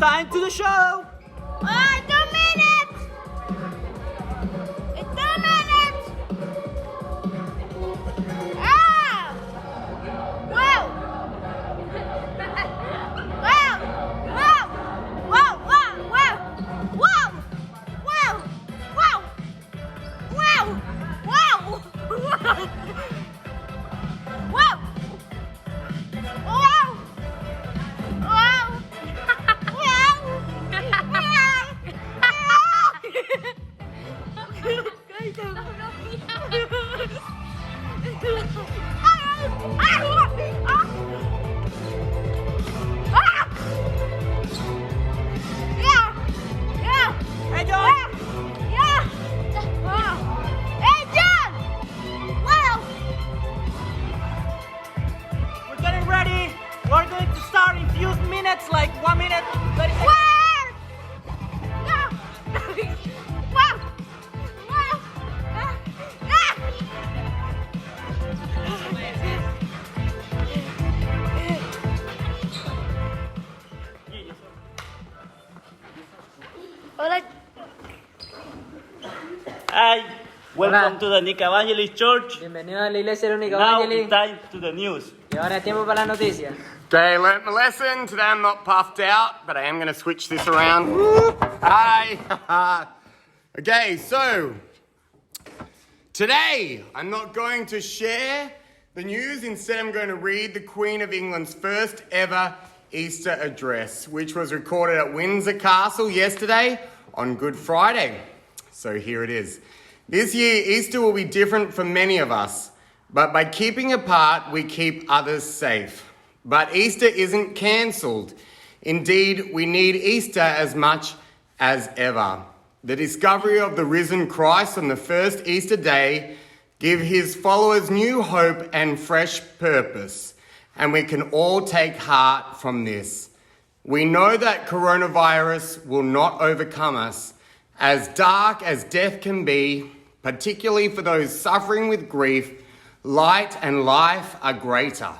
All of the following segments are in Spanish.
time to the show. 2 minutes. It's 2 minutes. Ah! Wow! Wow! Wow! Wow! Wow! Wow! Wow! Wow! Wow! Wow! Wow! Wow! Wow! Wow! Wow! Hey, John. Hey, John! Wow! We're getting ready. We're going to start in few minutes, like 1 minute, 30 seconds. Wow! Wow! Hola. Hi, welcome Hola. to the Nicavangelists Church. Bienvenido a la iglesia de Nica Now it's Evangelist. time to the news. Y ahora es tiempo para las noticias. Today I learnt my lesson. Today I'm not puffed out, but I am going to switch this around. Hi. Okay, so today I'm not going to share the news. Instead, I'm going to read the Queen of England's first ever Easter address, which was recorded at Windsor Castle yesterday on Good Friday. So here it is. This year, Easter will be different for many of us, but by keeping apart, we keep others safe. But Easter isn't cancelled. Indeed, we need Easter as much as ever. The discovery of the risen Christ on the first Easter day give his followers new hope and fresh purpose. And we can all take heart from this. We know that coronavirus will not overcome us. As dark as death can be, particularly for those suffering with grief, light and life are greater.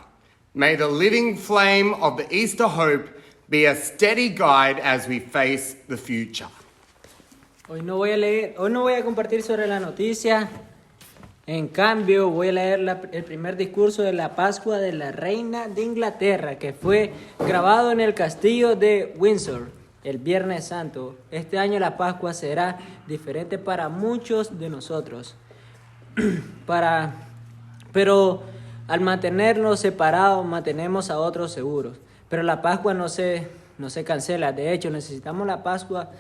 May the living flame of the Easter hope be a steady guide as we face the future. Hoy no voy a compartir sobre la noticia. En cambio, voy a leer el primer discurso de la Pascua de la Reina de Inglaterra, que fue grabado en el castillo de Windsor el Viernes Santo. Este año la Pascua será diferente para muchos de nosotros. Pero al mantenernos separados, mantenemos a otros seguros. Pero la Pascua no se cancela. De hecho, necesitamos la Pascua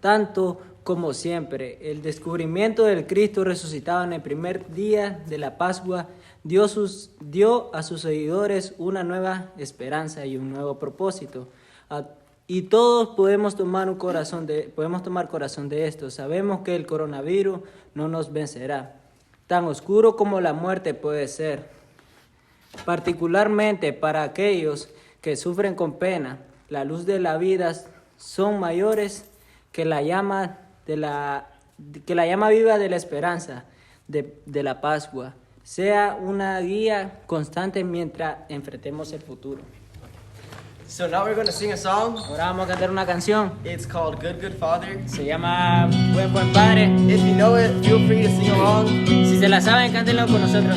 tanto como siempre. El descubrimiento del Cristo resucitado en el primer día de la Pascua dio a sus seguidores una nueva esperanza y un nuevo propósito. Y todos podemos tomar corazón de esto. Sabemos que el coronavirus no nos vencerá. Tan oscuro como la muerte puede ser, particularmente para aquellos que sufren con pena. La luz de la vida son mayores que la llama viva de la esperanza de la Pascua. Sea una guía constante mientras enfrentemos el futuro. So now we're going to sing a song. Ahora vamos a cantar una canción. It's called Good Good Father. Se llama Buen Padre. If you know it, feel free to sing along. Si se la saben, cántenlo con nosotros.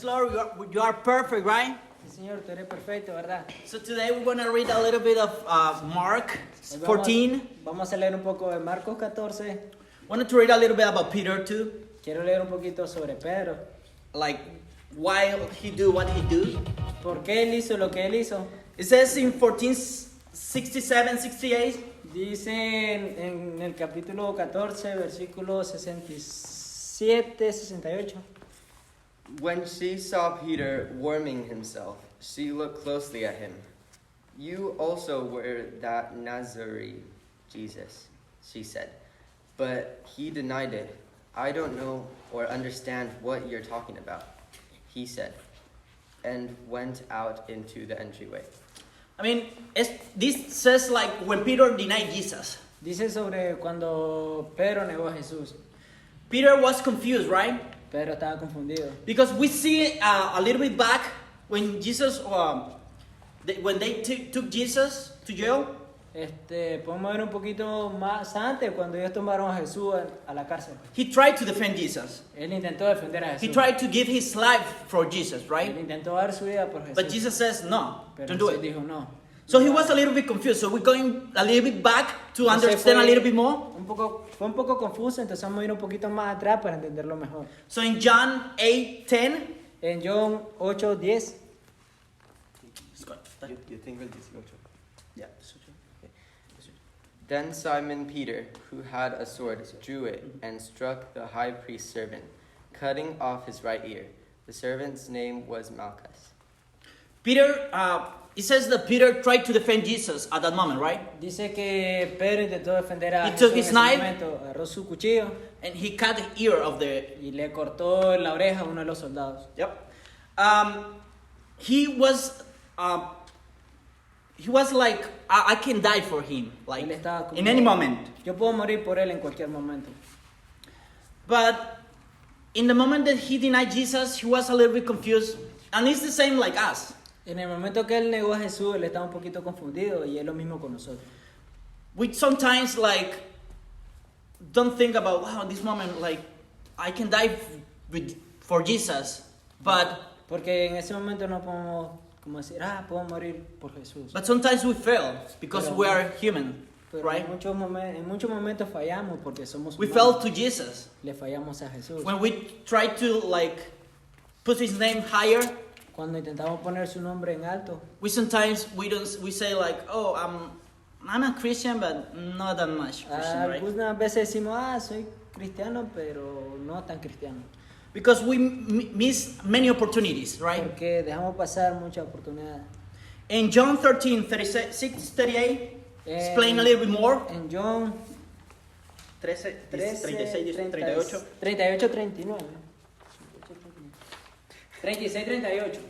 Yes, Lord, you are perfect, right? Sí, Señor, tú eres perfecto, ¿verdad? So today we're going to read a little bit of Mark Hoy 14. Vamos a leer un poco de Marcos 14. Wanted to read a little bit about Peter too. Quiero leer un poquito sobre Pedro. Like, why he do what he do. ¿Por qué él hizo lo que él hizo? It says in 14:67, 68. Dice en el capítulo 14, versículo 67, 68. When she saw Peter warming himself, she looked closely at him. You also were that Nazarene, Jesus, she said. But he denied it. I don't know or understand what you're talking about, he said, and went out into the entryway. I mean, this says like when Peter denied Jesus. Dice sobre cuando Pedro negó a Jesús. Peter was confused, right? Pedro estaba confundido. Because we see a little bit back when Jesus, when they took Jesus to jail. Podemos ver un poquito más antes cuando ellos tomaron a Jesús a la cárcel. He tried to defend Jesus. Él intentó defender a Jesús. He tried to give his life for Jesus, Él right? intentó dar su vida por Jesús. But Jesus says, no, Pero don't do Jesús it. dijo no. So he was a little bit confused. So we're going a little bit back to understand a little bit more. Fue un poco confuso, entonces vamos a ir un poquito más atrás para entenderlo mejor. So in John 8:10. En John 8:10. You think we'll just go to- Yeah. Then Simon Peter, who had a sword, drew it and struck the high priest's servant, cutting off his right ear. The servant's name was Malchus. Peter, it says that Peter tried to defend Jesus at that moment, right? Dice que Pedro intentó defender a He Jesús took en his ese knife. momento, agarró su cuchillo And he cut the ear of the. y le cortó la oreja a uno de los soldados. Yep. He was like, I can die for him, like Él estaba como, in any moment. yo puedo morir por él en cualquier momento. But in the moment that he denied Jesus, he was a little bit confused, and it's the same like us. En el momento que él negó a Jesús, él estaba un poquito confundido y es lo mismo con nosotros. We sometimes like don't think about, wow, this moment, like I can die for Jesus, but Porque en ese momento no podemos como decir, puedo morir por Jesús. sometimes we fail because Pero- we are human, Pero right? en muchos momentos fallamos porque somos We humanos. fell to Jesus Le fallamos a Jesús. when we try to like put his name higher. Cuando intentamos poner su nombre en alto, We sometimes we say like, oh, I'm a Christian, but not that much Christian, right? algunas veces decimos, soy cristiano, pero no tan cristiano. Because we miss many opportunities, right? Porque dejamos pasar muchas oportunidades. In John 13, 36, 38, explain a little bit more. En John 13, 13, 36, 38, 38. 39. 36, 38.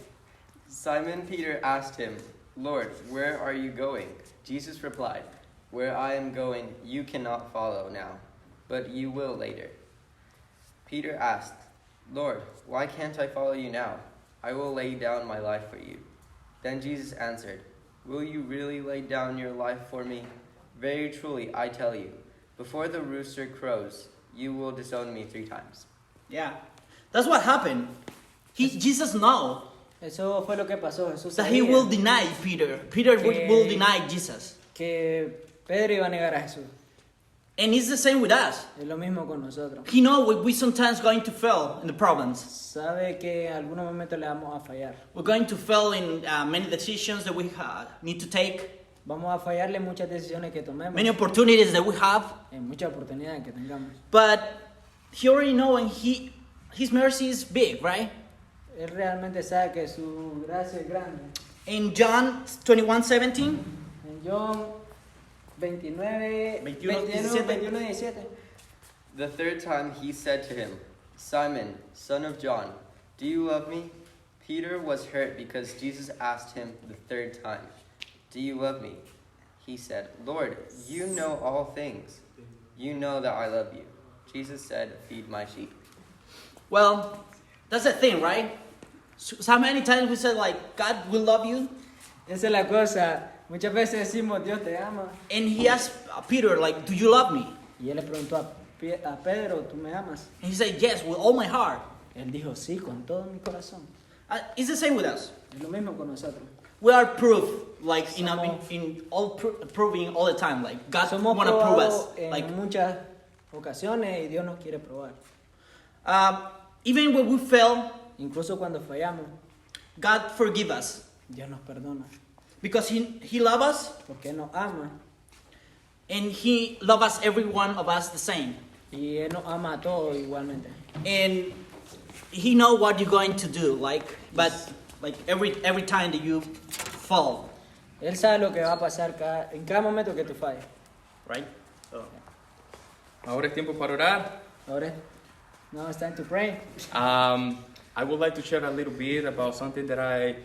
Simon Peter asked him, Lord, where are you going? Jesus replied, Where I am going, you cannot follow now, but you will later. Peter asked, Lord, why can't I follow you now? I will lay down my life for you. Then Jesus answered, Will you really lay down your life for me? Very truly, I tell you, before the rooster crows, you will disown me 3 times. Yeah, that's what happened. Jesus know Eso fue lo que pasó. Jesús that he sabía will deny Peter. Peter will deny Jesus. que Pedro iba a negar a Jesús. And it's the same with us. Es lo mismo con nosotros. He know we sometimes going to fail in the problems. Sabe que en algunos momentos le vamos a fallar. We're going to fail in many decisions that we need to take, Vamos a fallarle en muchas decisiones que tomemos, many opportunities that we have. en muchas oportunidades que tengamos. But he already know, and his mercy is big, right? Él realmente sabe que su gracia es grande. In John 21:17, En John 29, 21, 17. The third time he said to him, Simon, son of John, do you love me? Peter was hurt because Jesus asked him the third time, Do you love me? He said, Lord, you know all things. You know that I love you. Jesus said, Feed my sheep. well, that's the thing, right? So many times we said like, God will love you, Esa es la cosa. Muchas veces decimos, Dios te ama. and he asked Peter like, do you love me? Y él le preguntó a Pedro, ¿tú me amas? And he said, yes, with all my heart. Él dijo, sí, con todo mi corazón. It's the same with us. Es lo mismo con nosotros. We are proof, like in all proving all the time. Like God Somos want to prove us. probados en Like muchas ocasiones y Dios nos quiere probar. even when we fail, Incluso cuando fallamos, God forgive us Dios nos perdona. because He love us Porque Él nos ama. and He love us every one of us the same. Y Él nos ama a todos igualmente. And He know what you're going to do. But every time that you fall, Él sabe lo que va a pasar en cada momento que tú falles. right? So, Ahora es tiempo para orar. Ahora, now it's time to pray. I would like to share a little bit about something that I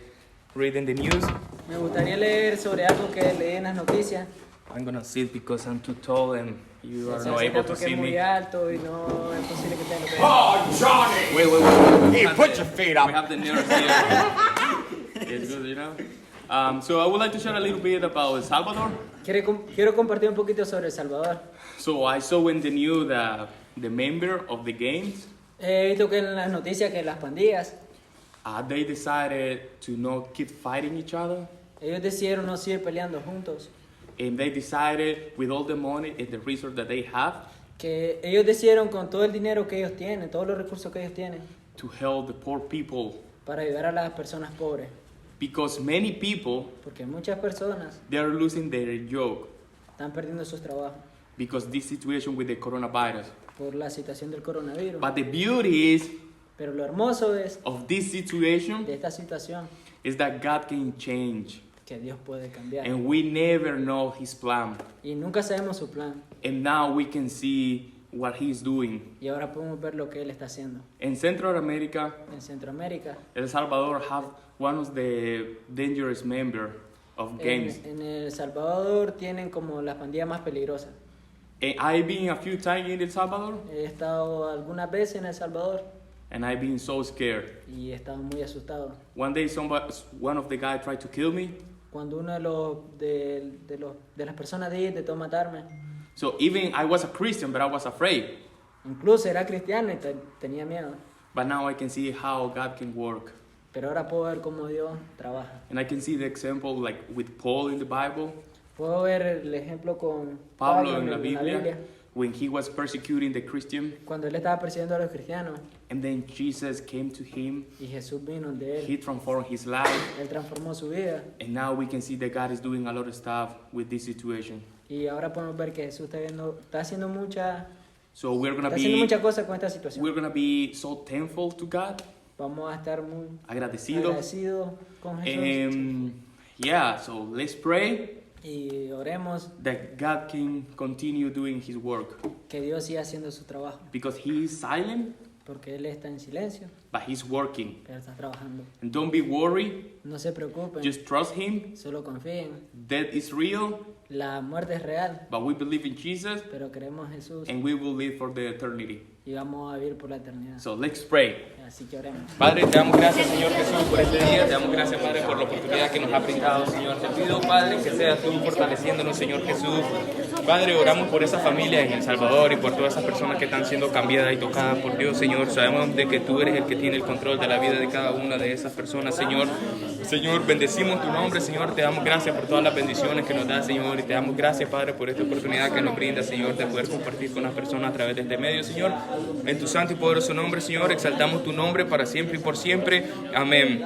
read in the news. Me gustaría leer sobre algo que leí en las noticias. I'm gonna sit because I'm too tall and you are Se not acerca able to porque see es muy me. alto y no es posible que tenga que ver. Oh, Johnny! Wait. Here, put your feet up. We have the nurse here. It's good, you know. So I would like to share a little bit about El Salvador. Quiero compartir un poquito sobre El Salvador. So I saw in the news the member of the games, He visto que en las noticias que las pandillas, they decided to not keep fighting each other. ellos decidieron no seguir peleando juntos. And they decided with all the money and the resources that they have Que ellos decidieron con todo el dinero que ellos tienen, todos los recursos que ellos tienen, to help the poor people. para ayudar a las personas pobres. Because many people, Porque muchas personas they are losing their job están perdiendo sus trabajos because this situation with the coronavirus. por la situación del coronavirus. But the beauty is Pero lo hermoso es of this situation de esta situación is that God can change. que Dios puede cambiar. And we never know his plan. Y nunca sabemos su plan. And now we can see what he's doing. Y ahora podemos ver lo que Él está haciendo. In Central America, En Centroamérica, El Salvador have one of the dangerous member of gangs. en El Salvador tienen como las pandillas más peligrosas. And I've been a few times in El Salvador He estado algunas veces en El Salvador and I've been so scared. y he estado muy asustado. One day one of the guys tried to kill me. Cuando uno de las personas de ahí intentó matarme, So even I was a Christian, but I was afraid. incluso era cristiano y tenía miedo. But now I can see how God can work. Pero ahora puedo ver cómo Dios trabaja. And I can see the example like with Paul in the Bible, Puedo ver el ejemplo con Pablo en la en Biblia, when he was persecuting the Christian. cuando él estaba persiguiendo a los cristianos And then Jesus came to him. y Jesús vino de He él. transformed his life. Él transformó su vida And now we can see that God is doing a lot of stuff with this situation. y ahora podemos ver que Jesús está haciendo So we're gonna muchas be cosas con esta situación. we're gonna be so thankful to God, Vamos a estar muy agradecidos. agradecidos con Jesús Yeah, so let's pray y oremos that God can continue doing his work, que Dios siga haciendo su trabajo, because he is silent, porque Él está en silencio, but he's working. pero está trabajando. And don't be worried, No se preocupen, just trust him. solo confíen. Death is real, La muerte es real, but we believe in Jesus pero creemos en Jesús and we will live for the eternity. y vamos a vivir por la eternidad. So let's pray. Así que oremos. Padre, te damos gracias, Señor Jesús, por este día. Te damos gracias, Padre, por la oportunidad que nos ha brindado, Señor. Te pido, Padre, que seas tú fortaleciéndonos, Señor Jesús. Padre, oramos por esa familia en El Salvador y por todas esas personas que están siendo cambiadas y tocadas por Dios, Señor. Sabemos de que tú eres el que tiene el control de la vida de cada una de esas personas, Señor. Señor, bendecimos tu nombre, Señor. Te damos gracias por todas las bendiciones que nos das, Señor. Y te damos gracias, Padre, por esta oportunidad que nos brinda, Señor, de poder compartir con las personas a través de este medio, Señor. En tu santo y poderoso nombre, Señor, exaltamos tu nombre para siempre y por siempre. Amén.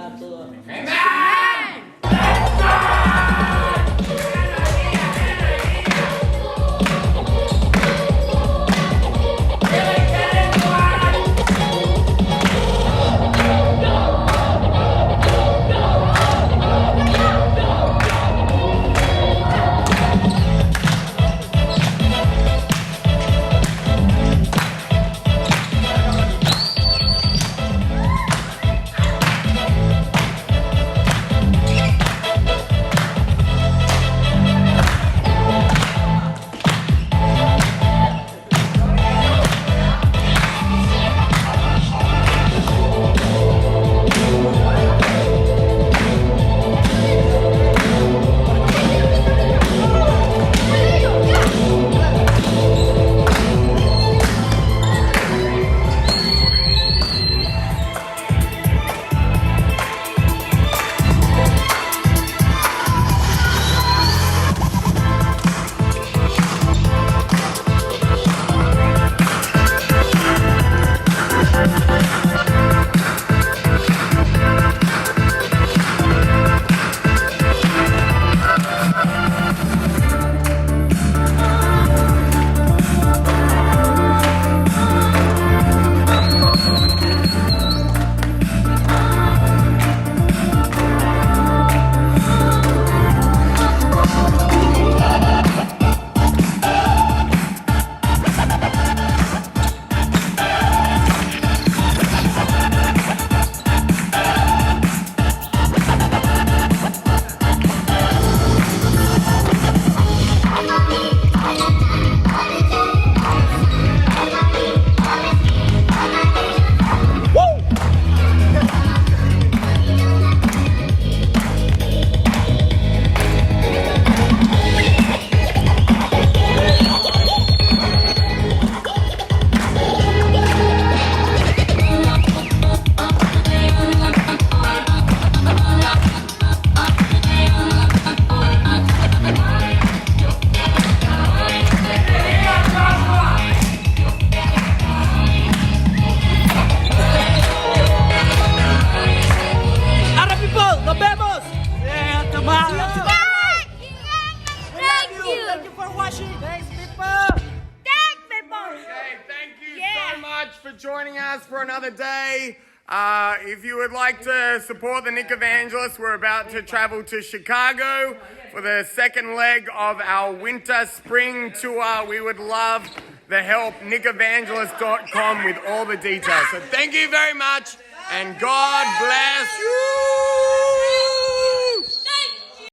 joining us for another day. If you would like to support the Nicavangelists, we're about to travel to Chicago for the second leg of our winter-spring tour. We would love the help. Nicavangelists.com with all the details. So thank you very much, and God bless you.